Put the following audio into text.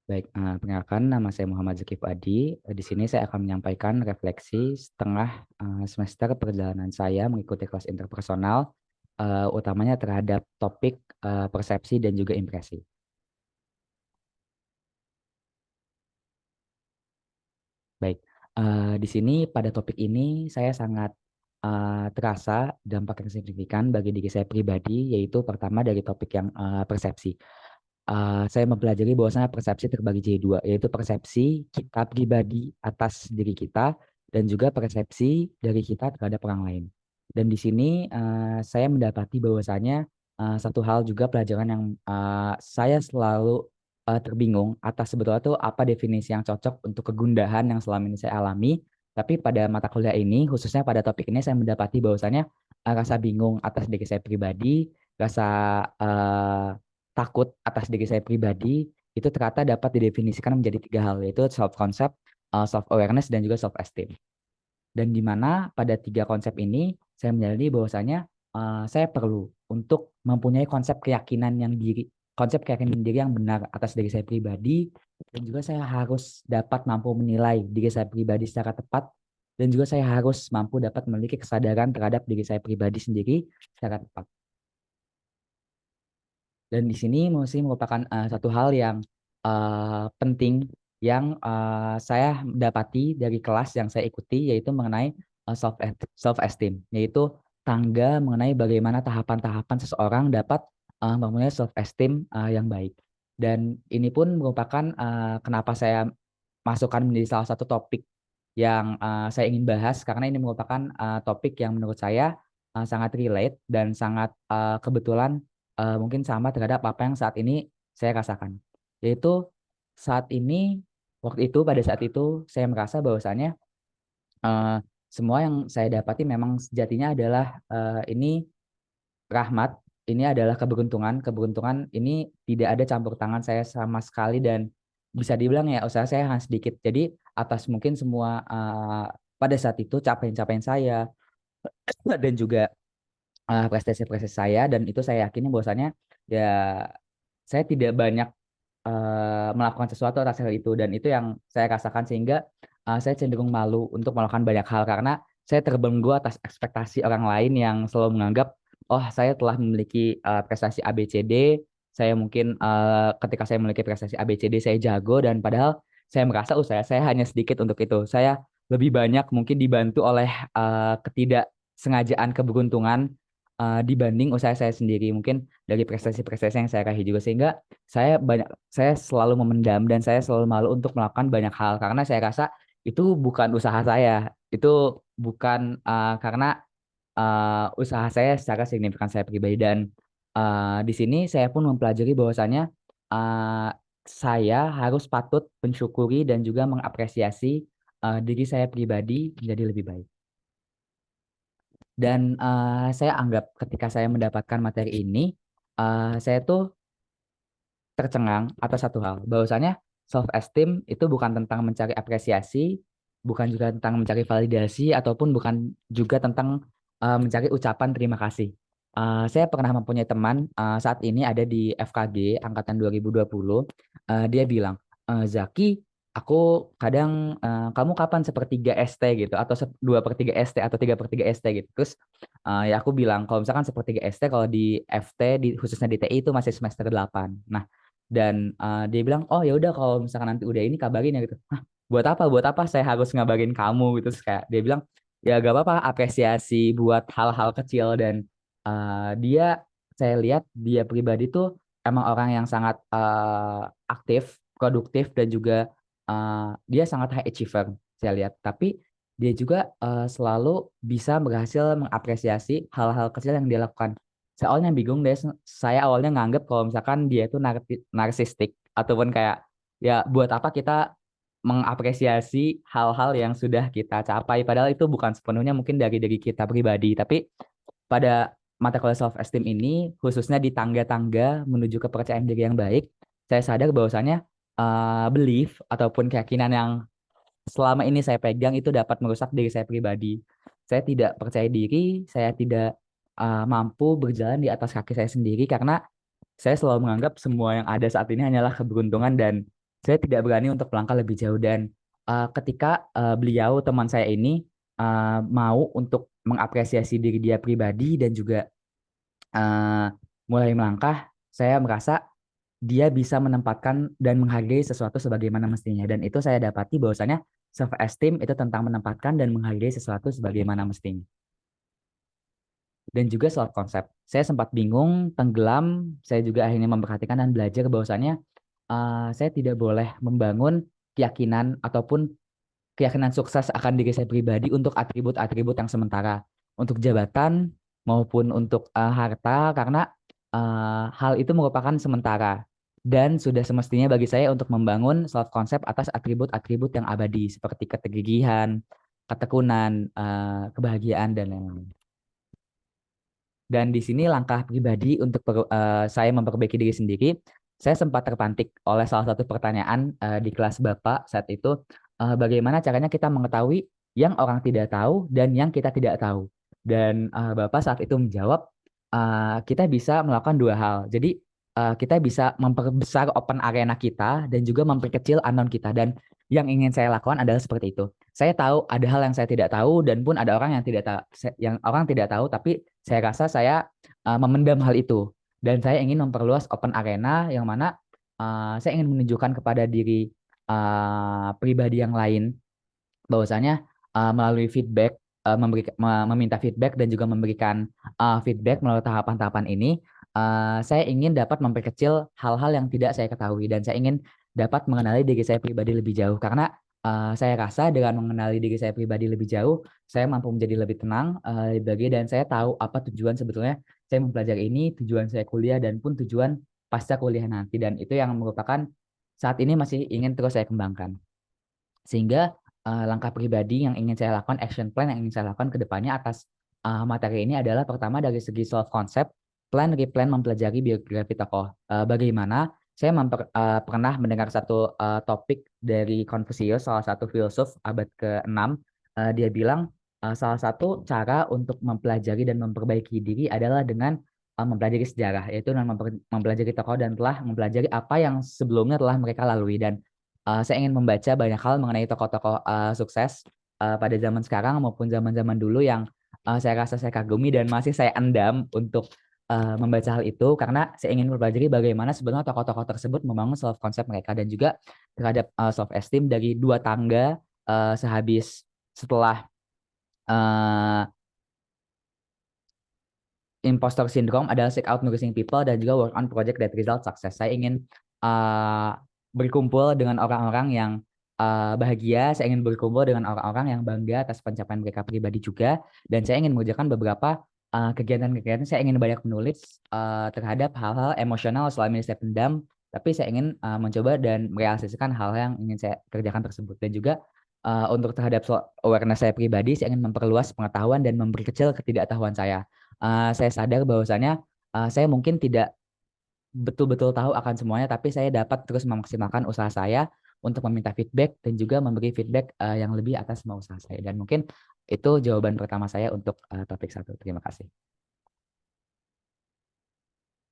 Baik, perkenalkan nama saya Muhammad Zakif Adi. Di sini saya akan menyampaikan refleksi setengah semester perjalanan saya mengikuti kelas interpersonal, utamanya terhadap topik persepsi dan juga impresi. Baik, di sini pada topik ini saya sangat terasa dampak yang signifikan bagi diri saya pribadi, yaitu pertama dari topik yang persepsi. Saya mempelajari bahwasanya persepsi terbagi jadi dua, yaitu persepsi kita pribadi atas diri kita dan juga persepsi dari kita terhadap orang lain. Dan di sini saya mendapati bahwasanya satu hal juga pelajaran yang saya selalu terbingung atas sebetulnya tuh apa definisi yang cocok untuk kegundahan yang selama ini saya alami. Tapi pada mata kuliah ini, khususnya pada topik ini, saya mendapati bahwasanya rasa bingung atas diri saya pribadi, rasa eh, takut atas diri saya pribadi itu ternyata dapat didefinisikan menjadi tiga hal, yaitu self concept, self awareness dan juga self esteem. Dan di mana pada tiga konsep ini saya menyadari bahwasanya saya perlu untuk mempunyai konsep keyakinan diri yang benar atas diri saya pribadi, dan juga saya harus dapat mampu menilai diri saya pribadi secara tepat, dan juga saya harus mampu dapat memiliki kesadaran terhadap diri saya pribadi sendiri secara tepat. Dan di sini musik merupakan satu hal yang penting yang saya dapati dari kelas yang saya ikuti, yaitu mengenai self esteem, yaitu tangga mengenai bagaimana tahapan-tahapan seseorang dapat mempunyai self esteem yang baik. Dan ini pun merupakan kenapa saya masukkan menjadi salah satu topik yang saya ingin bahas, karena ini merupakan topik yang menurut saya sangat relate dan sangat kebetulan mungkin sama terhadap apa yang saat ini saya rasakan. Yaitu saat ini, pada saat itu saya merasa bahwasannya eh, semua yang saya dapati memang sejatinya adalah ini rahmat, ini adalah keberuntungan. Keberuntungan ini tidak ada campur tangan saya sama sekali, dan bisa dibilang ya usaha saya hanya sedikit. Jadi atas mungkin semua pada saat itu capaian-capaian saya dan juga prestasi-prestasi saya, dan itu saya yakini bahwasannya ya saya tidak banyak melakukan sesuatu atas hal itu, dan itu yang saya rasakan sehingga saya cenderung malu untuk melakukan banyak hal karena saya terbelenggu atas ekspektasi orang lain yang selalu menganggap, oh saya telah memiliki prestasi A B C D, saya mungkin ketika saya memiliki prestasi A B C D saya jago, dan padahal saya merasa usaha saya hanya sedikit untuk itu. Saya lebih banyak mungkin dibantu oleh ketidaksengajaan keberuntungan dibanding usaha saya sendiri, mungkin dari prestasi-prestasi yang saya raih juga, sehingga saya selalu memendam dan saya selalu malu untuk melakukan banyak hal karena saya rasa itu bukan usaha saya, itu bukan karena usaha saya secara signifikan saya pribadi. Dan di sini saya pun mempelajari bahwasanya uh, saya harus patut mensyukuri dan juga mengapresiasi diri saya pribadi menjadi lebih baik. Dan saya anggap ketika saya mendapatkan materi ini, saya tuh tercengang atas satu hal, bahwasanya self esteem itu bukan tentang mencari apresiasi, bukan juga tentang mencari validasi, ataupun bukan juga tentang mencari ucapan terima kasih. Saya pernah mempunyai teman saat ini ada di FKG angkatan 2020. Dia bilang, Zaki, aku kadang kamu kapan sepertiga ST gitu, atau 2/3 ST atau 3/3 ST gitu. Terus ya aku bilang kalau misalkan sepertiga ST kalau di FT, khususnya di TI itu masih semester 8. Nah, dan dia bilang, oh ya udah kalau misalkan nanti udah ini kabarin ya gitu. Hah, buat apa saya harus ngabarin kamu gitu. Terus kayak dia bilang, ya gak apa-apa, apresiasi buat hal-hal kecil. Dan dia, saya lihat dia pribadi tuh emang orang yang sangat aktif, produktif, dan juga dia sangat high achiever saya lihat. Tapi dia juga selalu bisa berhasil mengapresiasi hal-hal kecil yang dia lakukan. Saya awalnya bingung deh, saya awalnya nganggep kalau misalkan dia itu narsistik, ataupun kayak ya buat apa kita mengapresiasi hal-hal yang sudah kita capai, padahal itu bukan sepenuhnya mungkin dari kita pribadi. Tapi pada mata kuliah self esteem ini, khususnya di tangga-tangga menuju kepercayaan diri yang baik, saya sadar bahwasanya belief ataupun keyakinan yang selama ini saya pegang itu dapat merusak diri saya pribadi. Saya tidak percaya diri, saya tidak mampu berjalan di atas kaki saya sendiri karena saya selalu menganggap semua yang ada saat ini hanyalah keberuntungan, dan saya tidak berani untuk melangkah lebih jauh. Dan ketika beliau teman saya ini mau untuk mengapresiasi diri dia pribadi dan juga eh, mulai melangkah, saya merasa dia bisa menempatkan dan menghargai sesuatu sebagaimana mestinya. Dan itu saya dapati bahwasanya self esteem itu tentang menempatkan dan menghargai sesuatu sebagaimana mestinya. Dan juga self concept. Saya sempat bingung, tenggelam, saya juga akhirnya memperhatikan dan belajar bahwasanya saya tidak boleh membangun keyakinan ataupun keyakinan sukses akan diri saya pribadi untuk atribut-atribut yang sementara, untuk jabatan maupun untuk harta, karena hal itu merupakan sementara dan sudah semestinya bagi saya untuk membangun self concept atas atribut-atribut yang abadi seperti ketegigihan, ketekunan, kebahagiaan dan lain-lain. Dan di sini langkah pribadi untuk saya memperbaiki diri sendiri, saya sempat terpantik oleh salah satu pertanyaan di kelas Bapak saat itu, bagaimana caranya kita mengetahui yang orang tidak tahu dan yang kita tidak tahu. Dan Bapak saat itu menjawab, kita bisa melakukan dua hal. Jadi kita bisa memperbesar open arena kita dan juga memperkecil unknown kita. Dan yang ingin saya lakukan adalah seperti itu. Saya tahu ada hal yang saya tidak tahu dan pun ada orang yang tidak tahu, yang orang tidak tahu, tapi saya rasa saya memendam hal itu dan saya ingin memperluas open arena yang mana saya ingin menunjukkan kepada diri pribadi yang lain bahwasanya melalui feedback, meminta feedback dan juga memberikan feedback melalui tahapan-tahapan ini, saya ingin dapat memperkecil hal-hal yang tidak saya ketahui dan saya ingin dapat mengenali diri saya pribadi lebih jauh karena saya rasa dengan mengenali diri saya pribadi lebih jauh, saya mampu menjadi lebih tenang, lebih bahagia dan saya tahu apa tujuan sebetulnya saya mempelajari ini, tujuan saya kuliah dan pun tujuan pasca kuliah nanti dan itu yang merupakan saat ini masih ingin terus saya kembangkan. Sehingga langkah pribadi yang ingin saya lakukan, action plan yang ingin saya lakukan ke depannya atas materi ini adalah pertama dari segi self concept, plan, replan, mempelajari biografi tokoh. Bagaimana saya pernah mendengar satu topik dari Confucius, salah satu filsuf abad ke-6. Dia bilang salah satu cara untuk mempelajari dan memperbaiki diri adalah dengan mempelajari sejarah, yaitu dengan mempelajari tokoh dan telah mempelajari apa yang sebelumnya telah mereka lalui. Dan saya ingin membaca banyak hal mengenai tokoh-tokoh sukses pada zaman sekarang maupun zaman-zaman dulu yang saya rasa saya kagumi dan masih saya endam untuk membaca hal itu karena saya ingin mempelajari bagaimana sebenarnya tokoh-tokoh tersebut membangun self concept mereka dan juga terhadap self esteem dari dua tangga sehabis setelah uh, imposter syndrome adalah seek out nourishing people dan juga work on project that result success. Saya ingin uh, berkumpul dengan orang-orang yang bahagia, saya ingin berkumpul dengan orang-orang yang bangga atas pencapaian mereka pribadi juga, dan saya ingin mengerjakan beberapa kegiatan-kegiatan. Saya ingin banyak menulis terhadap hal-hal emosional selama ini saya pendam, tapi saya ingin mencoba dan merealisasikan hal yang ingin saya kerjakan tersebut. Dan juga untuk terhadap awareness saya pribadi, saya ingin memperluas pengetahuan dan memperkecil ketidaktahuan saya. Saya sadar bahwasanya saya mungkin tidak betul-betul tahu akan semuanya, tapi saya dapat terus memaksimalkan usaha saya untuk meminta feedback dan juga memberi feedback yang lebih atas semua usaha saya. Dan mungkin itu jawaban pertama saya untuk topik satu. Terima kasih.